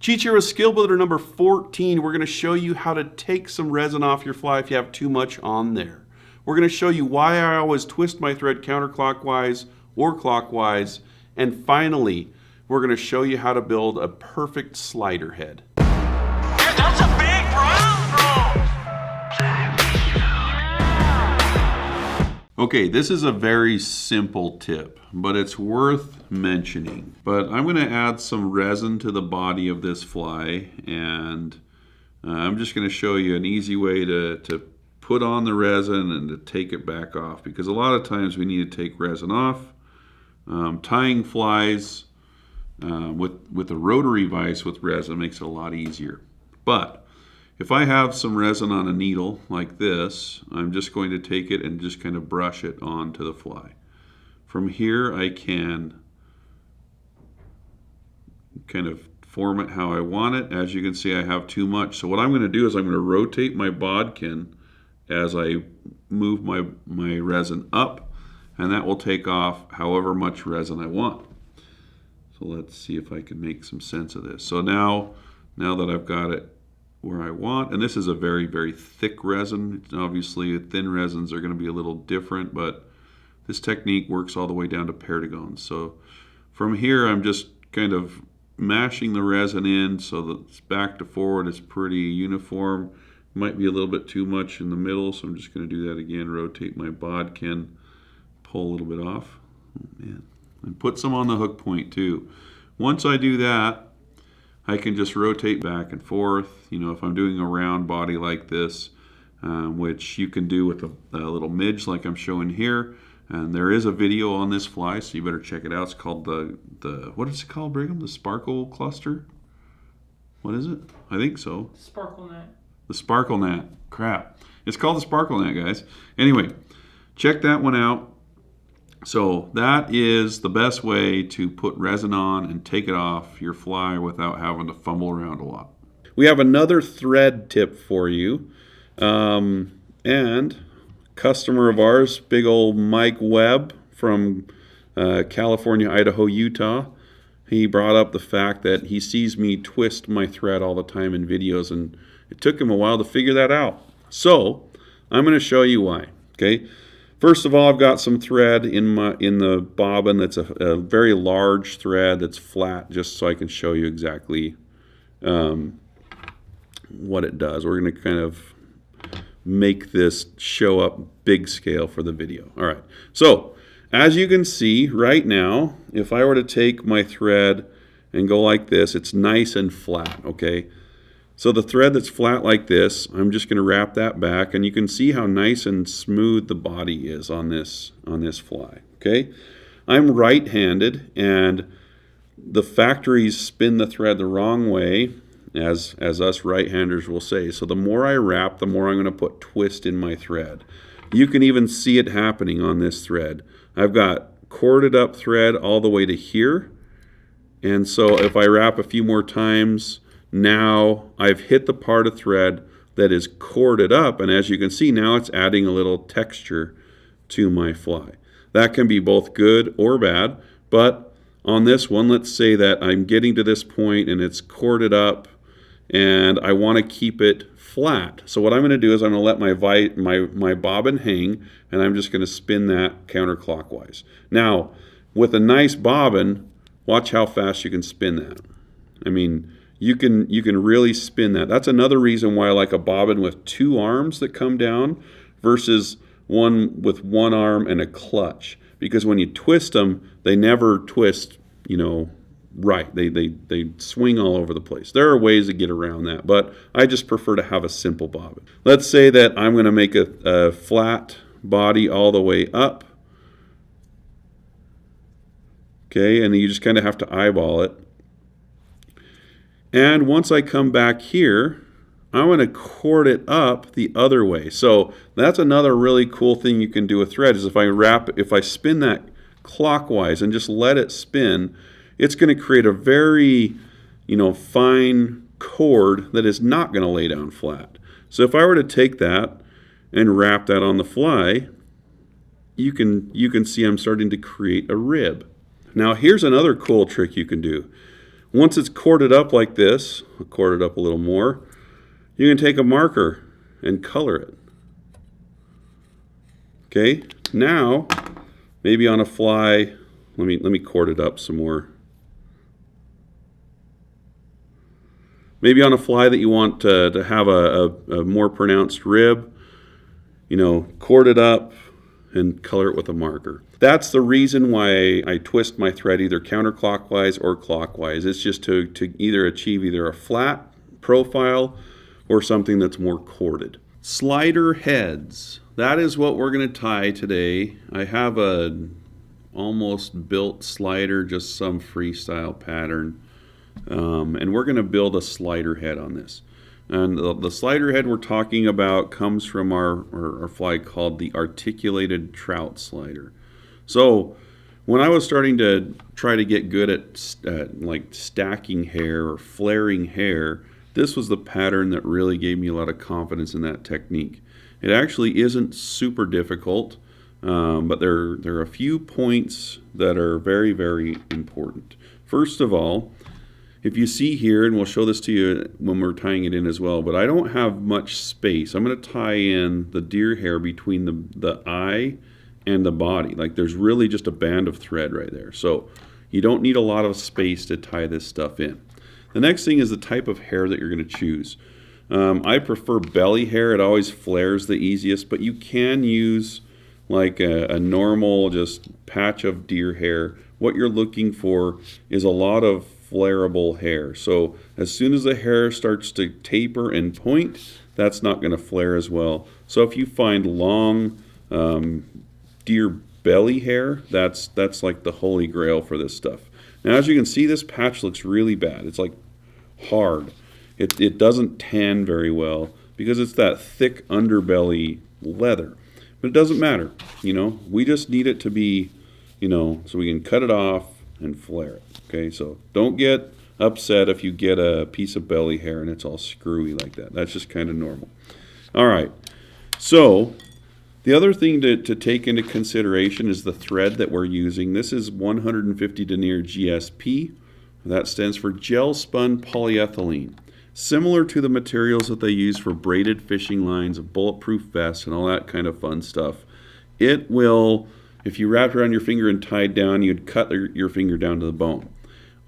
Cheech here with Skill Builder number 14. We're going to show you how to take some resin off your fly if you have too much on there. We're going to show you why I always twist my thread counterclockwise or clockwise. And finally, we're going to show you how to build a perfect slider head. That's a big round roll! Okay, this is a very simple tip, but it's worth mentioning. But I'm going to add some resin to the body of this fly, and I'm just going to show you an easy way to put on the resin and to take it back off, because a lot of times we need to take resin off. Tying flies with a rotary vise with resin makes it a lot easier. But if I have some resin on a needle like this, I'm just going to take it and just kind of brush it onto the fly. From here I can kind of form it how I want it. As you can see, I have too much. So what I'm going to do is I'm going to rotate my bodkin as I move my resin up, and that will take off however much resin I want. So let's see if I can make some sense of this. So now that I've got it where I want, and this is a very, very thick resin. Obviously, thin resins are going to be a little different, but this technique works all the way down to perdigons. So from here, I'm just kind of mashing the resin in so that it's back to forward. It's pretty uniform. Might be a little bit too much in the middle, so I'm just going to do that again. Rotate my bodkin, pull a little bit off. Oh, man. And put some on the hook point too. Once I do that, I can just rotate back and forth. You know, if I'm doing a round body like this, which you can do with a little midge like I'm showing here. And there is a video on this fly, so you better check it out. It's called the what is it called, Brigham? The sparkle cluster? What is it? I think so. Sparkle net. The sparkle net. Crap. It's called the sparkle net, guys. Anyway, check that one out. So that is the best way to put resin on and take it off your fly without having to fumble around a lot. We have another thread tip for you. And customer of ours, big old Mike Webb from California, Idaho, Utah, he brought up the fact that he sees me twist my thread all the time in videos, and it took him a while to figure that out. So I'm going to show you why. Okay. First of all, I've got some thread in the bobbin that's a very large thread that's flat, just so I can show you exactly what it does. We're going to kind of make this show up big scale for the video. All right. So as you can see right now, if I were to take my thread and go like this, it's nice and flat. Okay. So the thread that's flat like this, I'm just going to wrap that back, and you can see how nice and smooth the body is on this fly. Okay, I'm right-handed, and the factories spin the thread the wrong way, as us right-handers will say. So the more I wrap, the more I'm going to put twist in my thread. You can even see it happening on this thread. I've got corded up thread all the way to here, and so if I wrap a few more times, now I've hit the part of thread that is corded up, and as you can see, now it's adding a little texture to my fly. That can be both good or bad, but on this one, let's say that I'm getting to this point and it's corded up and I want to keep it flat. So what I'm going to do is I'm going to let my bobbin hang, and I'm just going to spin that counterclockwise. Now, with a nice bobbin, watch how fast you can spin that. I mean, you can really spin that. That's another reason why I like a bobbin with two arms that come down versus one with one arm and a clutch. Because when you twist them, they never twist, right. They swing all over the place. There are ways to get around that, but I just prefer to have a simple bobbin. Let's say that I'm going to make a flat body all the way up. Okay, and you just kind of have to eyeball it. And once I come back here, I'm going to cord it up the other way. So that's another really cool thing you can do with thread is if I spin that clockwise and just let it spin, it's going to create a very, fine cord that is not going to lay down flat. So if I were to take that and wrap that on the fly, you can see I'm starting to create a rib. Now here's another cool trick you can do. Once it's corded up like this, I'll cord it up a little more, you can take a marker and color it. Okay, now maybe on a fly, let me cord it up some more. Maybe on a fly that you want to have a more pronounced rib, cord it up and color it with a marker. That's the reason why I twist my thread either counterclockwise or clockwise. It's just to either achieve either a flat profile or something that's more corded. Slider heads. That is what we're going to tie today. I have a almost built slider, just some freestyle pattern. And we're going to build a slider head on this. And the slider head we're talking about comes from our fly called the articulated trout slider. So when I was starting to try to get good at like stacking hair or flaring hair, this was the pattern that really gave me a lot of confidence in that technique. It actually isn't super difficult, but there are a few points that are very, very important. First of all, if you see here, and we'll show this to you when we're tying it in as well, but I don't have much space. I'm going to tie in the deer hair between the eye and the body. Like there's really just a band of thread right there. So you don't need a lot of space to tie this stuff in. The next thing is the type of hair that you're going to choose. I prefer belly hair. It always flares the easiest, but you can use like a normal just patch of deer hair. What you're looking for is a lot of flareable hair. So as soon as the hair starts to taper and point, that's not going to flare as well. So if you find long deer belly hair, that's like the holy grail for this stuff. Now as you can see, this patch looks really bad. It's like hard. It doesn't tan very well because it's that thick underbelly leather. But it doesn't matter, we just need it to be, so we can cut it off and flare it. Okay, so don't get upset if you get a piece of belly hair and it's all screwy like that. That's just kind of normal. All right, so the other thing to take into consideration is the thread that we're using. This is 150 denier GSP. That stands for gel spun polyethylene. Similar to the materials that they use for braided fishing lines, bulletproof vests, and all that kind of fun stuff. It will, if you wrap it around your finger and tied down, you'd cut your finger down to the bone.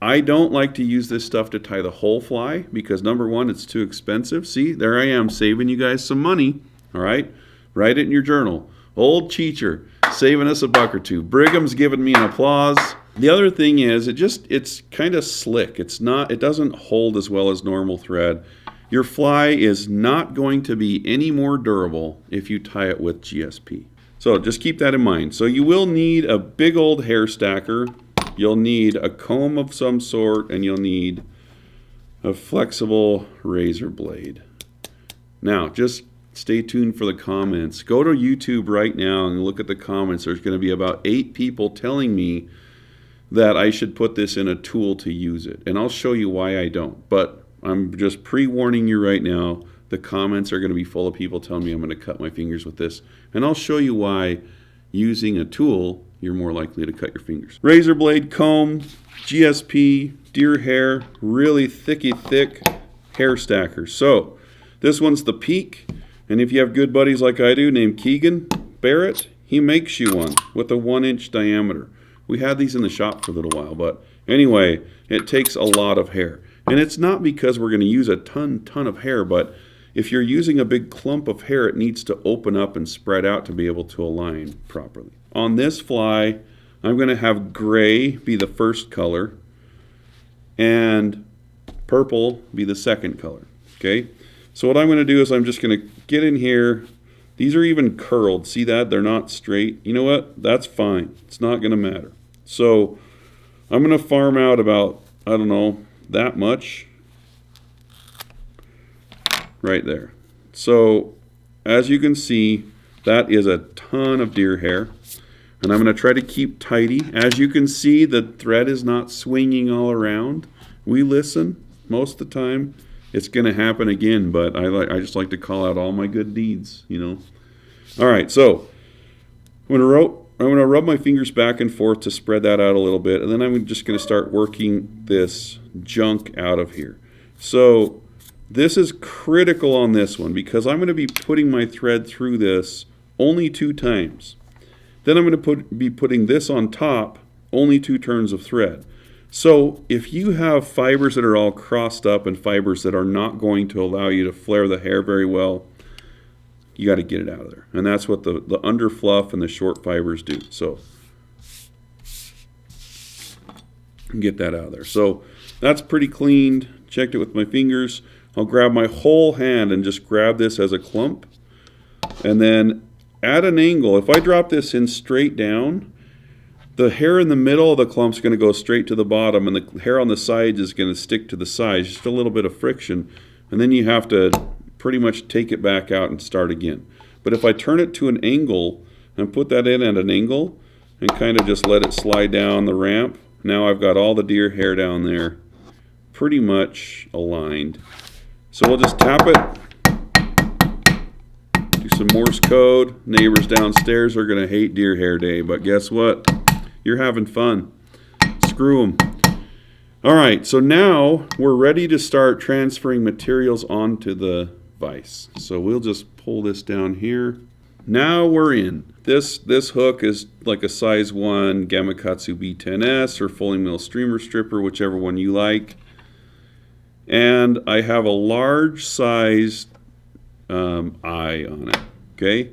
I don't like to use this stuff to tie the whole fly because number one, it's too expensive. See, there I am saving you guys some money. All right, write it in your journal. Old Cheecher saving us $1 or $2. Brigham's giving me an applause. The other thing is it's kind of slick. It doesn't hold as well as normal thread. Your fly is not going to be any more durable if you tie it with GSP. So just keep that in mind. So you will need a big old hair stacker. You'll need a comb of some sort, and you'll need a flexible razor blade. Now, just stay tuned for the comments. Go to YouTube right now and look at the comments. There's going to be about 8 people telling me that I should put this in a tool to use it. And I'll show you why I don't. But I'm just pre-warning you right now. The comments are going to be full of people telling me I'm going to cut my fingers with this. And I'll show you why using a tool, you're more likely to cut your fingers. Razor blade, comb, GSP, deer hair, really thick hair stacker. So this one's the Peak. And if you have good buddies like I do named Keegan Barrett, he makes you one with a 1-inch diameter. We had these in the shop for a little while, but anyway, it takes a lot of hair. And it's not because we're going to use a ton of hair, but if you're using a big clump of hair, it needs to open up and spread out to be able to align properly. On this fly, I'm going to have gray be the first color and purple be the second color. Okay, so what I'm going to do is I'm just going to get in here. These are even curled. See that? They're not straight. You know what? That's fine. It's not going to matter. So I'm going to farm out about, I don't know, that much right there. So as you can see, that is a ton of deer hair. And I'm going to try to keep tidy. As you can see, the thread is not swinging all around. We listen most of the time. It's going to happen again, but I just like to call out all my good deeds, All right, so I'm going to I'm going to rub my fingers back and forth to spread that out a little bit, and then I'm just going to start working this junk out of here. So this is critical on this one because I'm going to be putting my thread through this only 2 times. Then I'm going to be putting this on top, only 2 turns of thread. So if you have fibers that are all crossed up and fibers that are not going to allow you to flare the hair very well, you got to get it out of there. And that's what the under fluff and the short fibers do. So get that out of there. So that's pretty cleaned. Checked it with my fingers. I'll grab my whole hand and just grab this as a clump. And then at an angle, if I drop this in straight down, the hair in the middle of the clump is going to go straight to the bottom, and the hair on the sides is going to stick to the sides, just a little bit of friction. And then you have to pretty much take it back out and start again. But if I turn it to an angle and put that in at an angle and kind of just let it slide down the ramp, now I've got all the deer hair down there pretty much aligned. So we'll just tap it, do some Morse code. Neighbors downstairs are going to hate deer hair day, but guess what? You're having fun. Screw them. All right, so now we're ready to start transferring materials onto the vise. So we'll just pull this down here. Now we're in. This hook is like a size 1 Gamakatsu B10S or Fulling Mill Streamer Stripper, whichever one you like. And I have a large size eye on it, okay?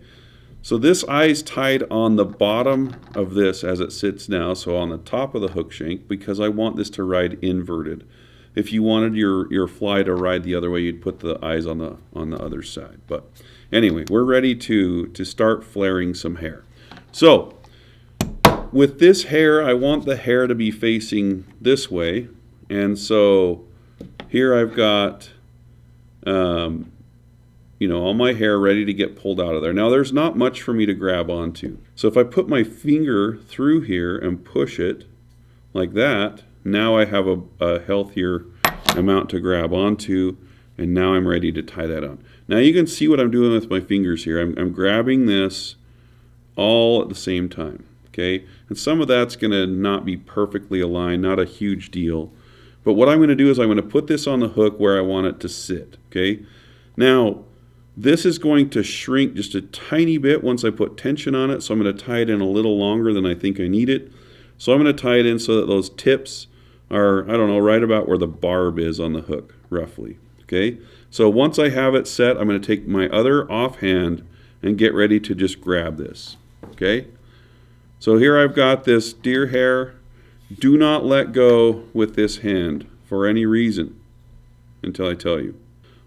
So this eye is tied on the bottom of this as it sits now, so on the top of the hook shank, because I want this to ride inverted. If you wanted your fly to ride the other way, you'd put the eyes on the other side. But anyway, we're ready to start flaring some hair. So with this hair, I want the hair to be facing this way, and so here I've got all my hair ready to get pulled out of there. Now there's not much for me to grab onto. So if I put my finger through here and push it like that, now I have a healthier amount to grab onto, and now I'm ready to tie that on. Now you can see what I'm doing with my fingers here. I'm grabbing this all at the same time, okay? And some of that's going to not be perfectly aligned, not a huge deal. But what I'm going to do is I'm going to put this on the hook where I want it to sit, okay? Now, this is going to shrink just a tiny bit once I put tension on it, so I'm going to tie it in a little longer than I think I need it. So I'm going to tie it in so that those tips are, I don't know, right about where the barb is on the hook, roughly, okay? So once I have it set, I'm going to take my other offhand and get ready to just grab this, okay? So here I've got this deer hair. Do not let go with this hand for any reason until I tell you.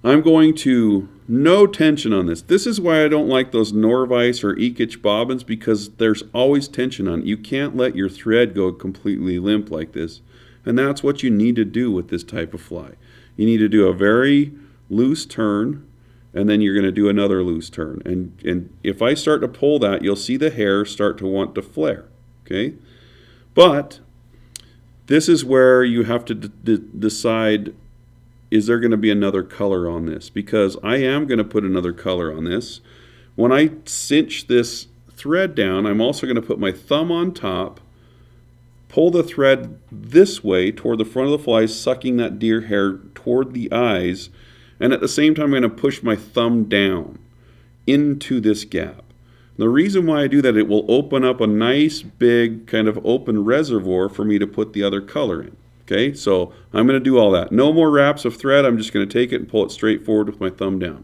I'm going to no tension on this. This is why I don't like those Norvise or Ekich bobbins, because there's always tension on it. You can't let your thread go completely limp like this. And that's what you need to do with this type of fly. You need to do a very loose turn, and then you're going to do another loose turn. And if I start to pull that, you'll see the hair start to want to flare, okay? But this is where you have to decide, is there going to be another color on this? Because I am going to put another color on this. When I cinch this thread down, I'm also going to put my thumb on top, pull the thread this way toward the front of the fly, sucking that deer hair toward the eyes, and at the same time I'm going to push my thumb down into this gap. The reason why I do that, it will open up a nice big kind of open reservoir for me to put the other color in. Okay, so I'm going to do all that. No more wraps of thread. I'm just going to take it and pull it straight forward with my thumb down.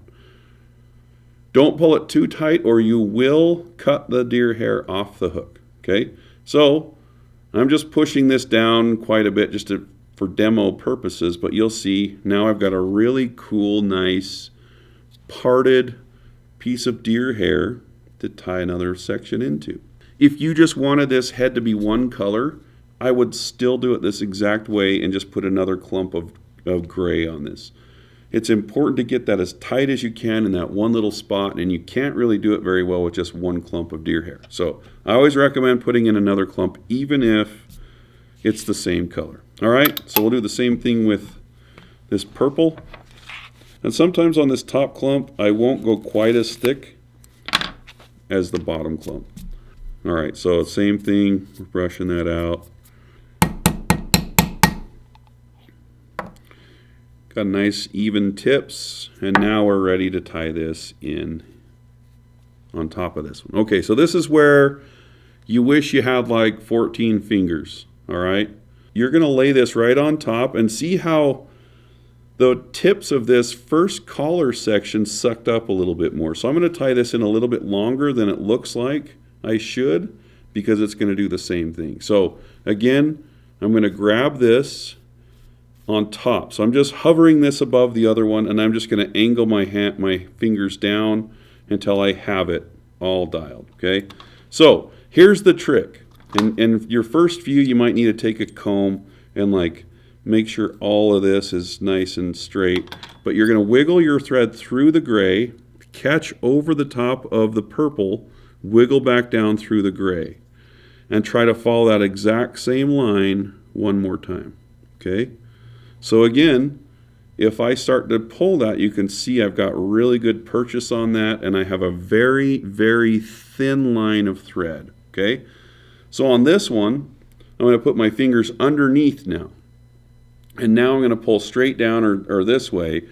Don't pull it too tight or you will cut the deer hair off the hook. Okay, so I'm just pushing this down quite a bit just for demo purposes, but you'll see now I've got a really cool, nice parted piece of deer hair to tie another section into. If you just wanted this head to be one color, I would still do it this exact way and just put another clump of gray on this. It's important to get that as tight as you can in that one little spot, and you can't really do it very well with just one clump of deer hair. So I always recommend putting in another clump even if it's the same color. All right, so we'll do the same thing with this purple. And sometimes on this top clump, I won't go quite as thick as the bottom clump. All right, so same thing, we're brushing that out. Got nice even tips, and now we're ready to tie this in on top of this one. Okay, so this is where you wish you had like 14 fingers, all right? You're gonna lay this right on top and see how the tips of this first collar section sucked up a little bit more. So I'm gonna tie this in a little bit longer than it looks like I should, because it's gonna do the same thing. So again, I'm gonna grab this on top. So I'm just hovering this above the other one, and I'm just going to angle my fingers down until I have it all dialed, okay? So here's the trick. And your first few, you might need to take a comb and like make sure all of this is nice and straight. But you're going to wiggle your thread through the gray, catch over the top of the purple, wiggle back down through the gray, and try to follow that exact same line one more time, okay? So again, if I start to pull that, you can see I've got really good purchase on that, and I have a very, very thin line of thread, okay? So on this one, I'm going to put my fingers underneath now. And now I'm going to pull straight down or this way.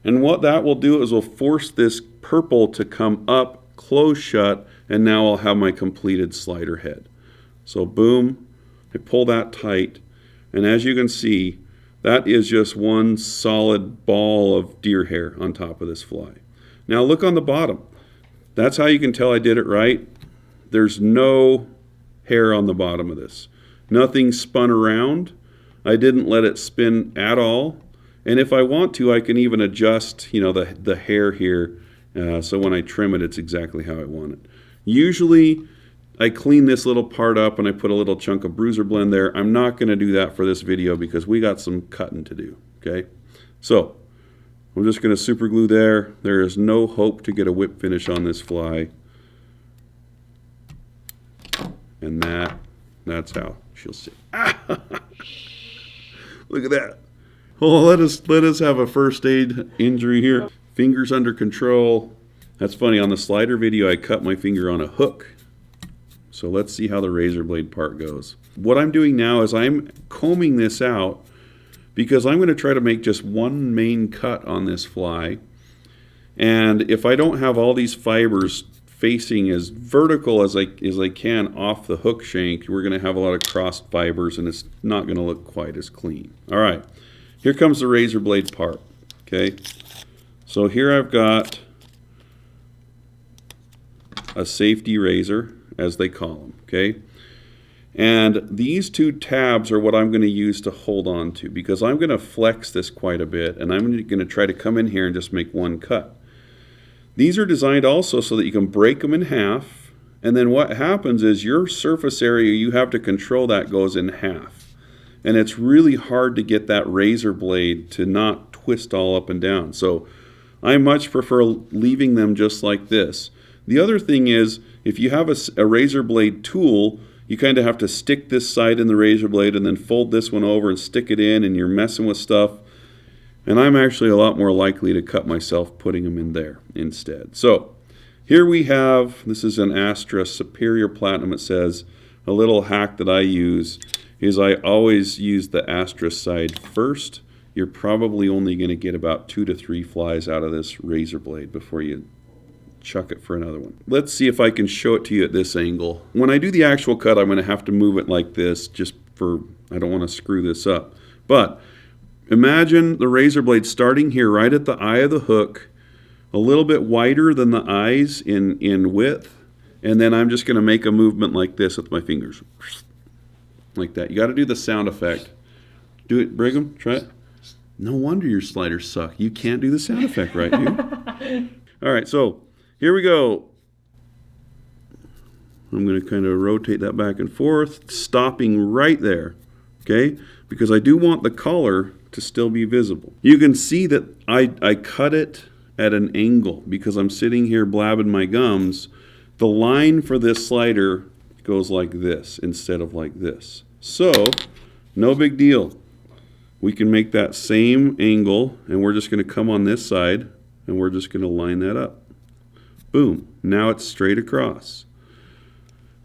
And what that will do is will force this purple to come up, close shut, and now I'll have my completed slider head. So boom, I pull that tight, and as you can see, that is just one solid ball of deer hair on top of this fly. Now look on the bottom. That's how you can tell I did it right. There's no hair on the bottom of this. Nothing spun around. I didn't let it spin at all. And if I want to, I can even adjust, you know, the hair here. So when I trim it, it's exactly how I want it. Usually, I clean this little part up and I put a little chunk of bruiser blend there. I'm not going to do that for this video because we got some cutting to do, okay? So, I'm just going to super glue there. There is no hope to get a whip finish on this fly. And that's how she'll sit. Look at that. Oh, let us have a first aid injury here. Fingers under control. That's funny, on the slider video I cut my finger on a hook. So let's see how the razor blade part goes. What I'm doing now is I'm combing this out because I'm going to try to make just one main cut on this fly. And if I don't have all these fibers facing as vertical as I can off the hook shank, we're going to have a lot of crossed fibers and it's not going to look quite as clean. All right, here comes the razor blade part. Okay, so here I've got a safety razor, as they call them, okay? And these two tabs are what I'm going to use to hold on to because I'm going to flex this quite a bit and I'm going to try to come in here and just make one cut. These are designed also so that you can break them in half, and then what happens is your surface area you have to control that goes in half. And it's really hard to get that razor blade to not twist all up and down. So I much prefer leaving them just like this. The other thing is, if you have a razor blade tool, you kind of have to stick this side in the razor blade and then fold this one over and stick it in, and you're messing with stuff. And I'm actually a lot more likely to cut myself putting them in there instead. So here we have, this is an Astra Superior Platinum. It says a little hack that I use is I always use the Astra side first. You're probably only going to get about 2 to 3 flies out of this razor blade before you chuck it for another one. Let's see if I can show it to you at this angle. When I do the actual cut, I'm going to have to move it like this just for, I don't want to screw this up. But imagine the razor blade starting here right at the eye of the hook, a little bit wider than the eyes in width, and then I'm just going to make a movement like this with my fingers. Like that. You got to do the sound effect. Do it, Brigham. Try it. No wonder your sliders suck. You can't do the sound effect right, dude. All right, so here we go. I'm going to kind of rotate that back and forth, stopping right there, okay? Because I do want the collar to still be visible. You can see that I cut it at an angle because I'm sitting here blabbing my gums. The line for this slider goes like this instead of like this. So, no big deal. We can make that same angle, and we're just going to come on this side, and we're just going to line that up. Boom. Now it's straight across.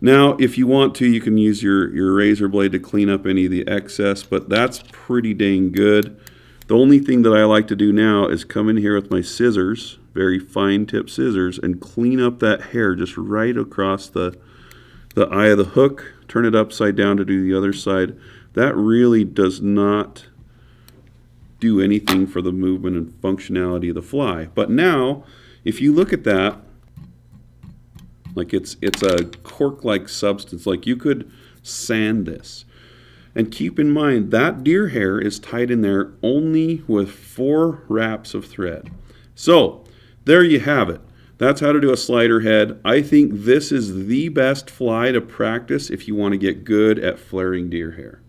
Now, if you want to, you can use your razor blade to clean up any of the excess, but that's pretty dang good. The only thing that I like to do now is come in here with my scissors, very fine tip scissors, and clean up that hair just right across the eye of the hook, turn it upside down to do the other side. That really does not do anything for the movement and functionality of the fly. But now, if you look at that, like it's a cork-like substance, like you could sand this. And keep in mind that deer hair is tied in there only with 4 wraps of thread. So there you have it. That's how to do a slider head. I think this is the best fly to practice if you want to get good at flaring deer hair.